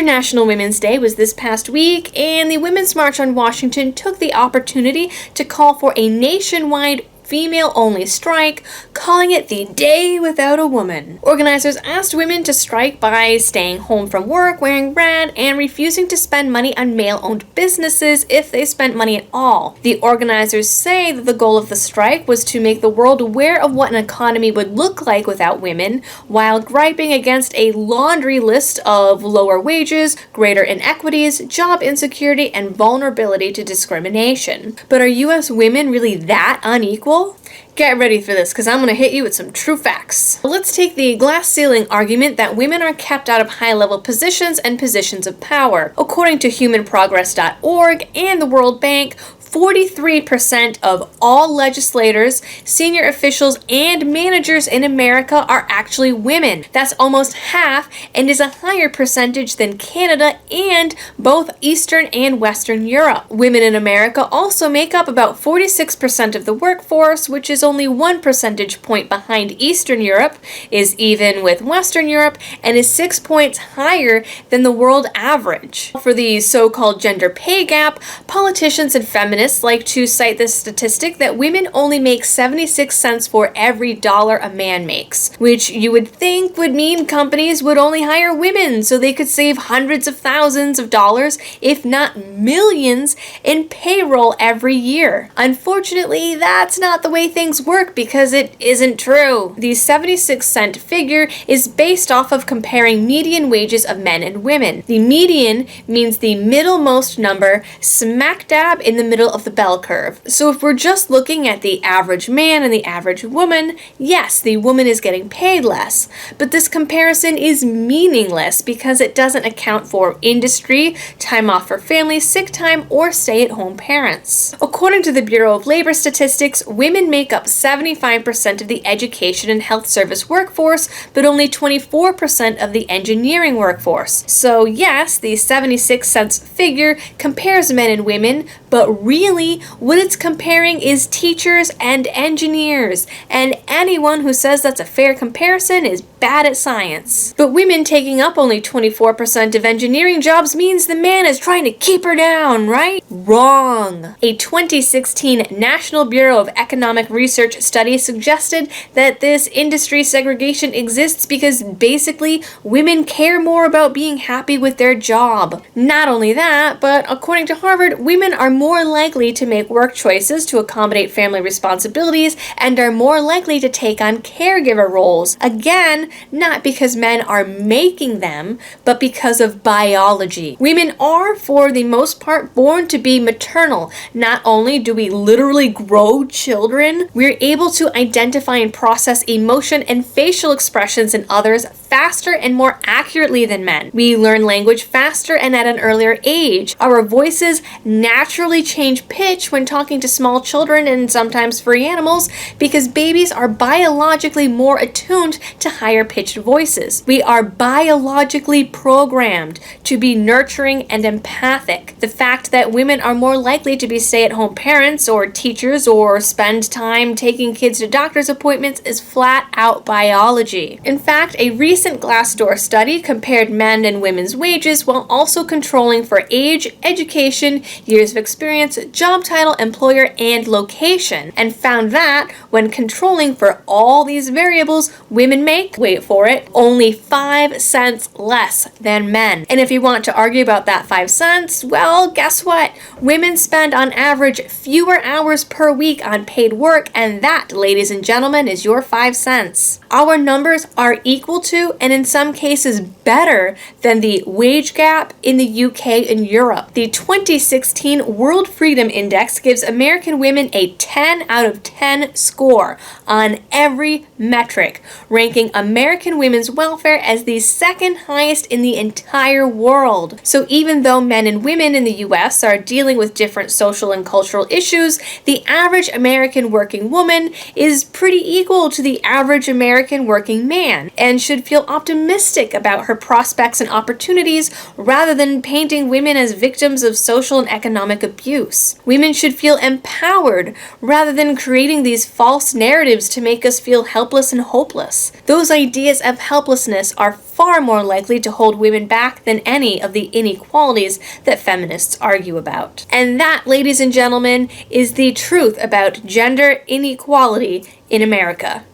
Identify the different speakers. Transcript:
Speaker 1: International Women's Day was this past week, and the Women's March on Washington took the opportunity to call for a nationwide female-only strike, calling it the Day Without a Woman. Organizers asked women to strike by staying home from work, wearing red, and refusing to spend money on male-owned businesses if they spent money at all. The organizers say that the goal of the strike was to make the world aware of what an economy would look like without women, while griping against a laundry list of lower wages, greater inequities, job insecurity, and vulnerability to discrimination. But are U.S. women really that unequal? Get ready for this, because I'm going to hit you with some true facts. Let's take the glass ceiling argument that women are kept out of high-level positions and positions of power. According to humanprogress.org and the World Bank, 43% of all legislators, senior officials, and managers in America are actually women. That's almost half and is a higher percentage than Canada and both Eastern and Western Europe. Women in America also make up about 46% of the workforce, which is only 1 percentage point behind Eastern Europe, is even with Western Europe, and is 6 points higher than the world average. For the so-called gender pay gap, politicians and feminists like to cite this statistic that women only make 76 cents for every dollar a man makes, which you would think would mean companies would only hire women so they could save hundreds of thousands of dollars, if not millions, in payroll every year. Unfortunately, that's not the way things work because it isn't true. The 76-cent figure is based off of comparing median wages of men and women. The median means the middlemost number, smack dab in the middle of the bell curve. So if we're just looking at the average man and the average woman, yes, the woman is getting paid less. But this comparison is meaningless because it doesn't account for industry, time off for family, sick time, or stay-at-home parents. According to the Bureau of Labor Statistics, women make up 75% of the education and health service workforce, but only 24% of the engineering workforce. So yes, the 76 cents figure compares men and women, but really, what it's comparing is teachers and engineers, and anyone who says that's a fair comparison is bad at science. But women taking up only 24% of engineering jobs means the man is trying to keep her down, right? Wrong. A 2016 National Bureau of Economic Research study suggested that this industry segregation exists because basically women care more about being happy with their job. Not only that, but according to Harvard, women are more likely to make work choices to accommodate family responsibilities and are more likely to take on caregiver roles. Again, not because men are making them, but because of biology. Women are, for the most part, born to be maternal. Not only do we literally grow children, we're able to identify and process emotion and facial expressions in others faster and more accurately than men. We learn language faster and at an earlier age. Our voices naturally change pitch when talking to small children and sometimes free animals because babies are biologically more attuned to higher pitched voices. We are biologically programmed to be nurturing and empathic. The fact that women are more likely to be stay-at-home parents or teachers or spend time taking kids to doctor's appointments is flat out biology. In fact, a recent Glassdoor study compared men and women's wages while also controlling for age, education, years of experience, job title, employer, and location, and found that when controlling for all these variables, women make, wait for it, only 5 cents less than men. And if you want to argue about that 5 cents, well, guess what? Women spend on average fewer hours per week on paid work, and that, ladies and gentlemen, is your 5 cents. Our numbers are equal to, and in some cases better than, the wage gap in the UK and Europe. The 2016 World Freedom Index gives American women a 10 out of 10 score on every metric, ranking American women's welfare as the second highest in the entire world. So even though men and women in the US are dealing with different social and cultural issues, the average American working woman is pretty equal to the average American working man and should feel feel optimistic about her prospects and opportunities rather than painting women as victims of social and economic abuse. Women should feel empowered rather than creating these false narratives to make us feel helpless and hopeless. Those ideas of helplessness are far more likely to hold women back than any of the inequalities that feminists argue about. And that, ladies and gentlemen, is the truth about gender inequality in America.